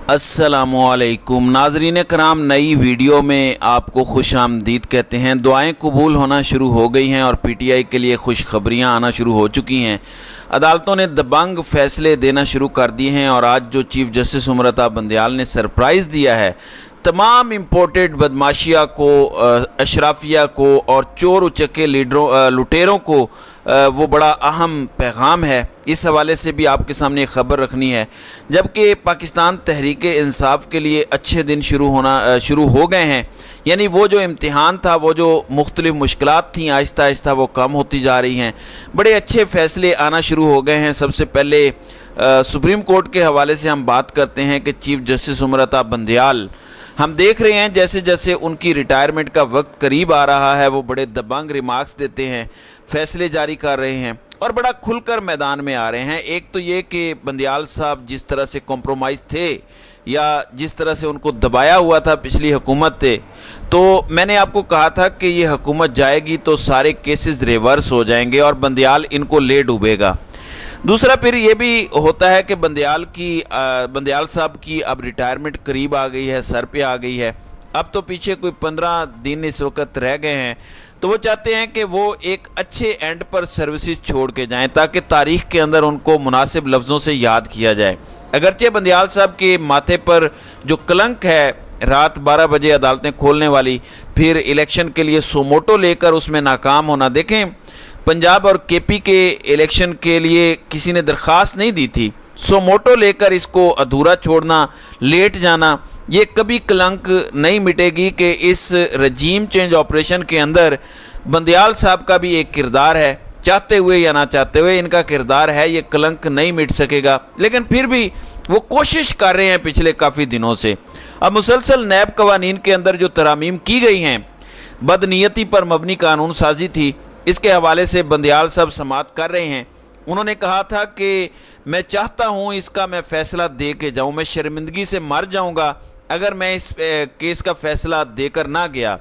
अस्सलामुअलैकुम नाजरीन कराम, नई वीडियो में आपको खुश आमदीद कहते हैं। दुआएं कबूल होना शुरू हो गई हैं और पीटीआई के लिए खुशखबरियां आना शुरू हो चुकी हैं। अदालतों ने दबंग फैसले देना शुरू कर दिए हैं और आज जो चीफ जस्टिस उमरता बंदयाल ने सरप्राइज़ दिया है तमाम इम्पोर्टेड बदमाशिया को, अशराफिया को और चोर उचक्के लीडरों लुटेरों को वो बड़ा अहम पैगाम है। इस हवाले से भी आपके सामने एक ख़बर रखनी है। जबकि पाकिस्तान तहरीक इंसाफ के लिए अच्छे दिन शुरू हो गए हैं, यानी वो जो इम्तिहान था, वो जो मुख्तलिफ़ मुश्किलात थी, आहिस्ता आहिस्ता वो कम होती जा रही हैं। बड़े अच्छे फ़ैसले आना शुरू हो गए हैं। सबसे पहले सुप्रीम कोर्ट के हवाले से हम बात करते हैं कि चीफ जस्टिस उमरता बंदयाल, हम देख रहे हैं जैसे जैसे उनकी रिटायरमेंट का वक्त करीब आ रहा है, वो बड़े दबंग रिमार्क्स देते हैं, फ़ैसले जारी कर रहे हैं और बड़ा खुलकर मैदान में आ रहे हैं। एक तो ये कि बंदयाल साहब जिस तरह से कॉम्प्रोमाइज़ थे या जिस तरह से उनको दबाया हुआ था पिछली हुकूमत थे, तो मैंने आपको कहा था कि ये हुकूमत जाएगी तो सारे केसेस रिवर्स हो जाएंगे और बंदयाल इनको ले डूबेगा। दूसरा फिर ये भी होता है कि बंदयाल साहब की अब रिटायरमेंट करीब आ गई है, सर पे आ गई है। अब तो पीछे कोई 15 दिन इस वक्त रह गए हैं, तो वो चाहते हैं कि वो एक अच्छे एंड पर सर्विसेज छोड़ के जाएं ताकि तारीख़ के अंदर उनको मुनासिब लफ्ज़ों से याद किया जाए। अगरचे बंदयाल साहब के माथे पर जो कलंक है, रात 12 बजे अदालतें खोलने वाली, फिर इलेक्शन के लिए सोमोटो लेकर उसमें नाकाम होना। देखें, पंजाब और केपी के इलेक्शन के लिए किसी ने दरख्वास्त नहीं दी थी, सोमोटो लेकर इसको अधूरा छोड़ना, लेट जाना, ये कभी कलंक नहीं मिटेगी कि इस रजीम चेंज ऑपरेशन के अंदर बंदयाल साहब का भी एक किरदार है। चाहते हुए या ना चाहते हुए इनका किरदार है, ये कलंक नहीं मिट सकेगा। लेकिन फिर भी वो कोशिश कर रहे हैं पिछले काफ़ी दिनों से। अब मुसलसल नैब कवानीन के अंदर जो तरामीम की गई हैं, बदनीयती पर मबनी कानून साजी थी, इसके हवाले से बंदयाल साहब समाअत कर रहे हैं। उन्होंने कहा था कि मैं चाहता हूं इसका मैं फ़ैसला दे के जाऊं, मैं शर्मिंदगी से मर जाऊंगा अगर मैं इस केस का फ़ैसला देकर ना गया।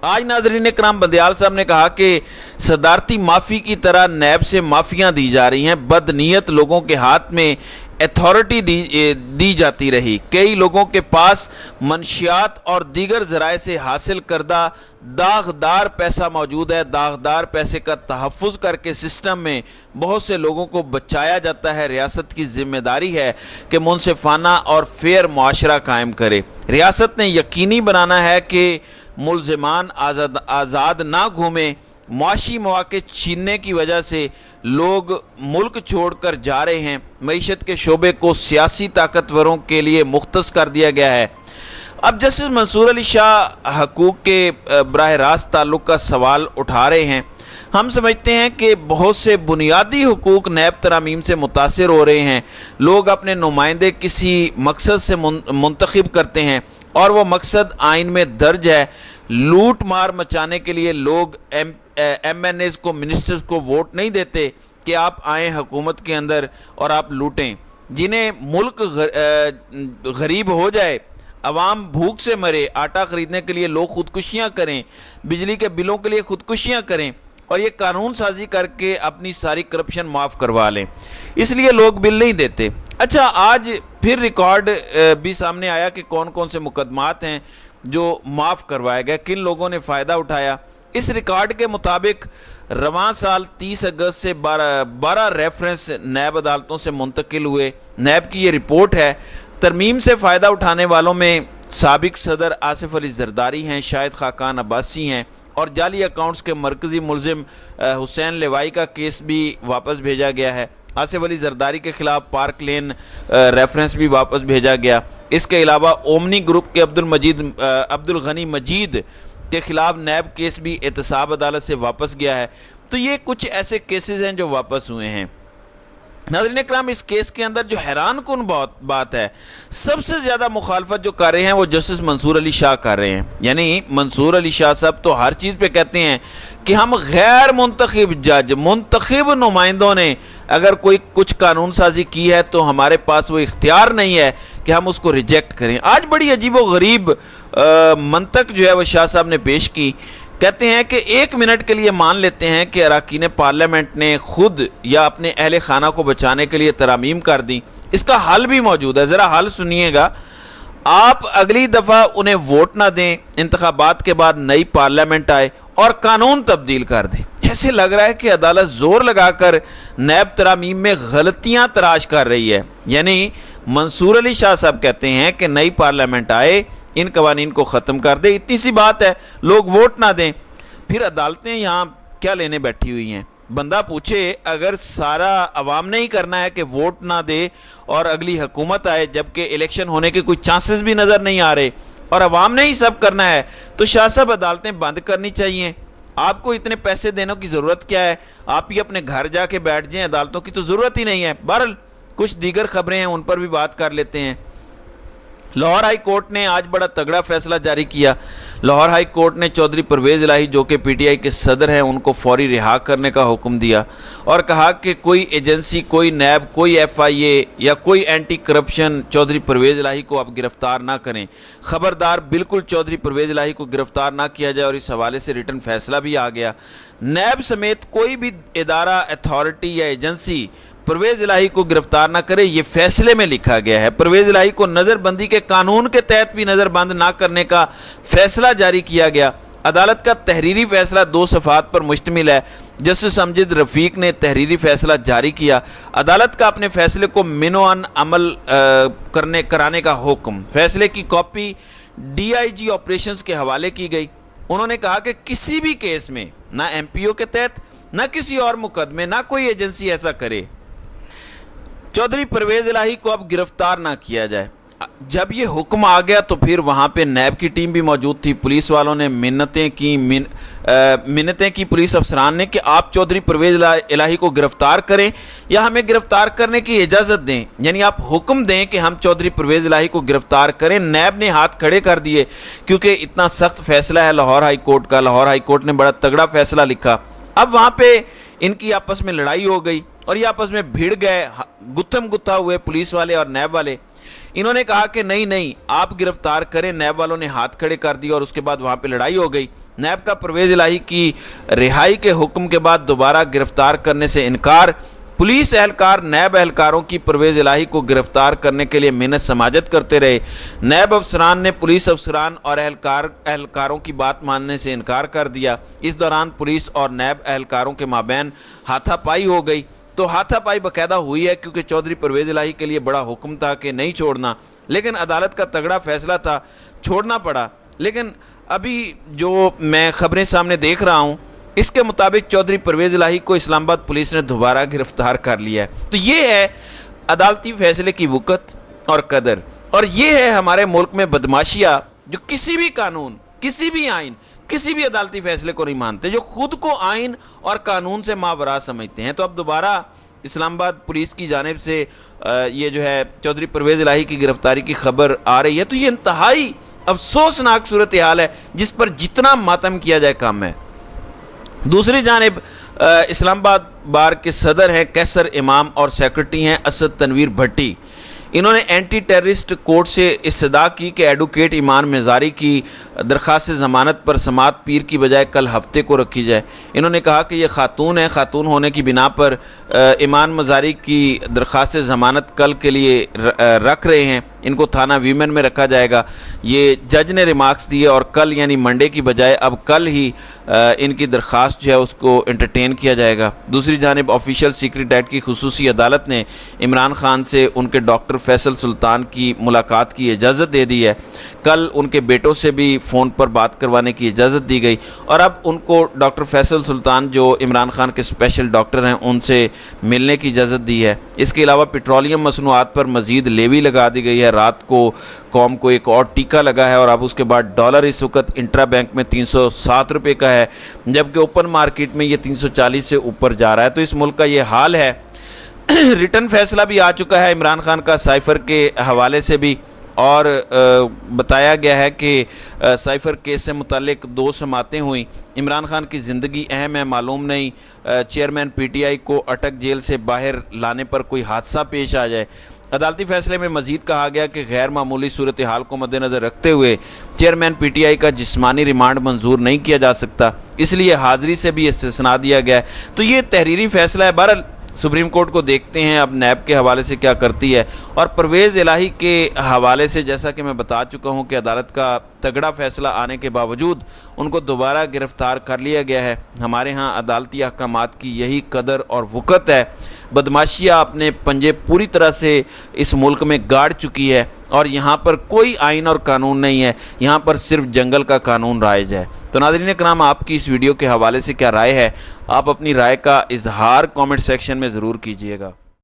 आज नाज़रीन कराम, बंदयाल साहब ने कहा कि सदारती माफ़ी की तरह नैब से माफ़ियाँ दी जा रही हैं, बदनीयत लोगों के हाथ में अथॉरिटी दी जाती रही। कई लोगों के पास मंशियात और दीगर ज़राए से हासिल करदा दागदार पैसा मौजूद है। दागदार पैसे का तहफ़्फ़ुज़ करके सिस्टम में बहुत से लोगों को बचाया जाता है। रियासत की ज़िम्मेदारी है कि मुनसिफ़ाना और फेयर मुआशरा कायम करे। रियासत ने यकीनी बनाना है कि मुल्ज़िमान आज़ाद ना घूमें। मुआशी मौक़े छीनने की वजह से लोग मुल्क छोड़कर जा रहे हैं। मईशत के शोबे को सियासी ताकतवरों के लिए मुख्तस कर दिया गया है। अब जस्टिस मंसूर अली शाह हकूक़ के बराह रास्त ताल्लुक़ का सवाल उठा रहे हैं। हम समझते हैं कि बहुत से बुनियादी हुकूक नैब तरामीम से मुतासिर हो रहे हैं। लोग अपने नुमाइंदे किसी मकसद से मुंतखब करते हैं और वो मकसद आइन में दर्ज है। लूट मार मचाने के लिए लोग MNAs को, मिनिस्टर्स को वोट नहीं देते कि आप आएँ हुकूमत के अंदर और आप लूटें। जिन्हें मुल्क गरीब हो जाए, अवाम भूख से मरे, आटा ख़रीदने के लिए लोग ख़ुदकुशियाँ करें, बिजली के बिलों के लिए ख़ुदकुशियाँ करें और ये कानून साजी करके अपनी सारी करप्शन माफ़ करवा लें, इसलिए लोग बिल नहीं देते। अच्छा, आज फिर रिकॉर्ड भी सामने आया कि कौन कौन से मुकदमात हैं जो माफ़ करवाए गए, किन लोगों ने फ़ायदा उठाया। इस रिकॉर्ड के मुताबिक रवां साल 30 अगस्त से 12 रेफरेंस नैब अदालतों से मुंतकिल हुए। नैब की ये रिपोर्ट है। तरमीम से फ़ायदा उठाने वालों में साबिक सदर आसिफ अली जरदारी हैं, शाहिद खाकान अब्बासी हैं और जाली अकाउंट्स के मरकज़ी मुलजिम हुसैन लेवाई का केस भी वापस भेजा गया है। आसिफ अली जरदारी के ख़िलाफ़ पार्क लेन रेफरेंस भी वापस भेजा गया। इसके अलावा ओमनी ग्रुप के अब्दुल गनी मजीद के ख़िलाफ़ नैब केस भी एहतसाब अदालत से वापस गया है। तो ये कुछ ऐसे केसेस हैं जो वापस हुए हैं। नाज़रीन कराम, इस केस के अंदर जो हैरान कुन बात है, सबसे ज़्यादा मुखालफत जो कर रहे हैं वो जस्टिस मंसूर अली शाह कर रहे हैं। यानी मंसूर अली शाह साहब तो हर चीज़ पे कहते हैं कि हम गैर मुंतखब जज, मुंतखब नुमाइंदों ने अगर कोई कुछ कानून साजी की है तो हमारे पास वो इख्तियार नहीं है कि हम उसको रिजेक्ट करें। आज बड़ी अजीब व गरीब मंतक जो है वो शाह साहब ने पेश की। कहते हैं कि 1 मिनट के लिए मान लेते हैं कि अरकान पार्लियामेंट ने खुद या अपने अहले खाना को बचाने के लिए तरामीम कर दी اس کا حل بھی موجود ہے، ذرا حل سنیے گا۔ آپ اگلی دفعہ انہیں ووٹ نہ دیں، انتخابات کے بعد نئی پارلیمنٹ آئے اور قانون تبدیل کر دیں۔ ایسے لگ رہا ہے کہ عدالت زور لگا کر نیب ترامیم میں غلطیاں تراش کر رہی ہے، یعنی منصور علی شاہ صاحب کہتے ہیں کہ نئی پارلیمنٹ آئے، ان قوانین کو ختم کر دے، اتنی سی بات ہے، لوگ ووٹ نہ دیں۔ پھر عدالتیں یہاں کیا لینے بیٹھی ہوئی ہیں؟ بندہ پوچھے اگر سارا عوام نے ہی کرنا ہے کہ ووٹ نہ دے اور اگلی حکومت آئے جبکہ الیکشن ہونے کے کوئی چانسز بھی نظر نہیں آ رہے اور عوام نے ہی سب کرنا ہے، تو شاہ صاحب عدالتیں بند کرنی چاہیے۔ آپ کو اتنے پیسے دینے کی ضرورت کیا ہے؟ آپ ہی اپنے گھر جا کے بیٹھ جائیں، عدالتوں کی تو ضرورت ہی نہیں ہے۔ بہرحال کچھ دیگر خبریں ہیں، ان پر بھی بات کر لیتے ہیں۔ لاہور ہائی کورٹ نے آج بڑا تگڑا فیصلہ جاری کیا۔ لاہور ہائی کورٹ نے چودھری پرویز الہی جو کہ پی ٹی آئی کے صدر ہیں ان کو فوری رہا کرنے کا حکم دیا اور کہا کہ کوئی ایجنسی، کوئی نیب، کوئی ایف آئی اے یا کوئی اینٹی کرپشن چودھری پرویز الہی کو اب گرفتار نہ کریں۔ خبردار، بالکل چودھری پرویز الہی کو گرفتار نہ کیا جائے، اور اس حوالے سے ریٹن فیصلہ بھی آ گیا۔ نیب سمیت کوئی بھی ادارہ، اتھارٹی یا ایجنسی پرویز الہی کو گرفتار نہ کرے، یہ فیصلے میں لکھا گیا ہے۔ پرویز الہی کو نظر بندی کے قانون کے تحت بھی نظر بند نہ کرنے کا فیصلہ جاری کیا گیا۔ عدالت کا تحریری فیصلہ 2 صفحات پر مشتمل ہے۔ جسٹس امجد رفیق نے تحریری فیصلہ جاری کیا۔ عدالت کا اپنے فیصلے کو منوان عمل کرانے کا حکم۔ فیصلے کی copy D I G operations کے حوالے کی گئی۔ انہوں نے کہا کہ کسی بھی کیس میں، نہ ایم پی او کے تحت، نہ کسی اور مقدمے، نہ کوئی ایجنسی ایسا کرے، چودھری پرویز الہی کو اب گرفتار نہ کیا جائے۔ جب یہ حکم آ گیا تو پھر وہاں پہ نیب کی ٹیم بھی موجود تھی۔ پولیس والوں نے منتیں کی پولیس افسران نے کہ آپ چودھری پرویز الہی کو گرفتار کریں یا ہمیں گرفتار کرنے کی اجازت دیں، یعنی آپ حکم دیں کہ ہم چودھری پرویز الہی کو گرفتار کریں۔ نیب نے ہاتھ کھڑے کر دیے کیونکہ اتنا سخت فیصلہ ہے لاہور ہائی کورٹ کا۔ لاہور ہائی کورٹ نے بڑا تگڑا فیصلہ لکھا۔ اب وہاں پہ ان کی آپس میں لڑائی ہو گئی اور یہ آپس میں بھیڑ گئے، گتھم گتھا ہوئے پولیس والے اور نیب والے۔ انہوں نے کہا کہ نہیں آپ گرفتار کریں، نیب والوں نے ہاتھ کھڑے کر دی اور اس کے بعد وہاں پہ لڑائی ہو گئی۔ نیب کا پرویز الہی کی رہائی کے حکم کے بعد دوبارہ گرفتار کرنے سے انکار۔ پولیس اہلکار نیب اہلکاروں کی پرویز الہی کو گرفتار کرنے کے لیے محنت سماجت کرتے رہے۔ نیب افسران نے پولیس افسران اور اہلکاروں کی بات ماننے سے انکار کر دیا۔ اس دوران پولیس اور نیب اہلکاروں کے مابین ہاتھا پائی ہو گئی۔ تو ہاتھا پائی باقاعدہ ہوئی ہے کیونکہ چودھری پرویز الہی کے لیے بڑا حکم تھا کہ نہیں چھوڑنا، لیکن عدالت کا تگڑا فیصلہ تھا، چھوڑنا پڑا۔ لیکن ابھی جو میں خبریں سامنے دیکھ رہا ہوں اس کے مطابق چودھری پرویز الہی کو اسلام آباد پولیس نے دوبارہ گرفتار کر لیا ہے۔ تو یہ ہے عدالتی فیصلے کی وقت اور قدر، اور یہ ہے ہمارے ملک میں بدماشیہ جو کسی بھی قانون، کسی بھی آئین، کسی بھی عدالتی فیصلے کو نہیں مانتے، جو خود کو آئین اور قانون سے ماورا سمجھتے ہیں۔ تو اب دوبارہ اسلام آباد پولیس کی جانب سے یہ جو ہے چودھری پرویز الہی کی گرفتاری کی خبر آ رہی ہے، تو یہ انتہائی افسوسناک صورتحال ہے جس پر جتنا ماتم کیا جائے کم ہے۔ دوسری جانب اسلام آباد بار کے صدر ہیں کیسر امام اور سیکرٹری ہیں اسد تنویر بھٹی۔ انہوں نے اینٹی ٹیررسٹ کورٹ سے استدعا کی کہ ایڈوکیٹ ایمان مزاری کی درخواست ضمانت پر سماعت پیر کی بجائے کل ہفتے کو رکھی جائے۔ انہوں نے کہا کہ یہ خاتون ہے، خاتون ہونے کی بنا پر ایمان مزاری کی درخواست ضمانت کل کے لیے رکھ رہے ہیں، ان کو تھانہ ویمن میں رکھا جائے گا۔ یہ جج نے ریمارکس دیے اور کل یعنی منڈے کی بجائے اب کل ہی ان کی درخواست جو ہے اس کو انٹرٹین کیا جائے گا۔ دوسری جانب آفیشیل سیکرٹ ایکٹ کی خصوصی عدالت نے عمران خان سے ان کے ڈاکٹر فیصل سلطان کی ملاقات کی اجازت دے دی ہے۔ کل ان کے بیٹوں سے بھی فون پر بات کروانے کی اجازت دی گئی اور اب ان کو ڈاکٹر فیصل سلطان جو عمران خان کے اسپیشل ڈاکٹر ہیں ان سے ملنے کی اجازت دی ہے۔ اس کے علاوہ پیٹرولیم مصنوعات پر مزید لیوی لگا دی گئی ہے۔ رات کو قوم کو ایک اور ٹیکہ لگا ہے اور اب اس کے بعد ڈالر اس وقت انٹرا بینک میں 307 روپے کا ہے، جبکہ اوپن مارکیٹ میں یہ 340 سے اوپر جا رہا ہے۔ تو اس ملک کا یہ حال ہے۔ ریٹن فیصلہ بھی آ چکا ہے عمران خان کا سائفر کے حوالے سے بھی، اور بتایا گیا ہے کہ سائفر کیس سے متعلق 2 سماعتیں ہوئیں۔ عمران خان کی زندگی اہم ہے، معلوم نہیں چیئرمین پی ٹی آئی کو اٹک جیل سے باہر لانے پر کوئی حادثہ پیش آ جائے۔ عدالتی فیصلے میں مزید کہا گیا کہ غیر معمولی صورتحال کو مد نظر رکھتے ہوئے چیئرمین پی ٹی آئی کا جسمانی ریمانڈ منظور نہیں کیا جا سکتا، اس لیے حاضری سے بھی استثناء دیا گیا ہے۔ تو یہ تحریری فیصلہ ہے۔ بہرحال सुप्रीम कोर्ट को देखते हैं अब नैब के हवाले से क्या करती है। और परवेज़ इलाही के हवाले से जैसा कि मैं बता चुका हूं कि अदालत का तगड़ा फैसला आने के बावजूद उनको दोबारा गिरफ़्तार कर लिया गया है। हमारे यहाँ अदालती अहकामात की यही कदर और वक़्त है। बदमाशियाँ अपने पंजे पूरी तरह से इस मुल्क में गाड़ चुकी है और यहाँ पर कोई आइन और कानून नहीं है, यहाँ पर सिर्फ जंगल का कानून राइज है। तो नाज़रीन कराम, आपकी इस वीडियो के हवाले से क्या राय है? आप अपनी राय का इजहार कमेंट सेक्शन में ज़रूर कीजिएगा।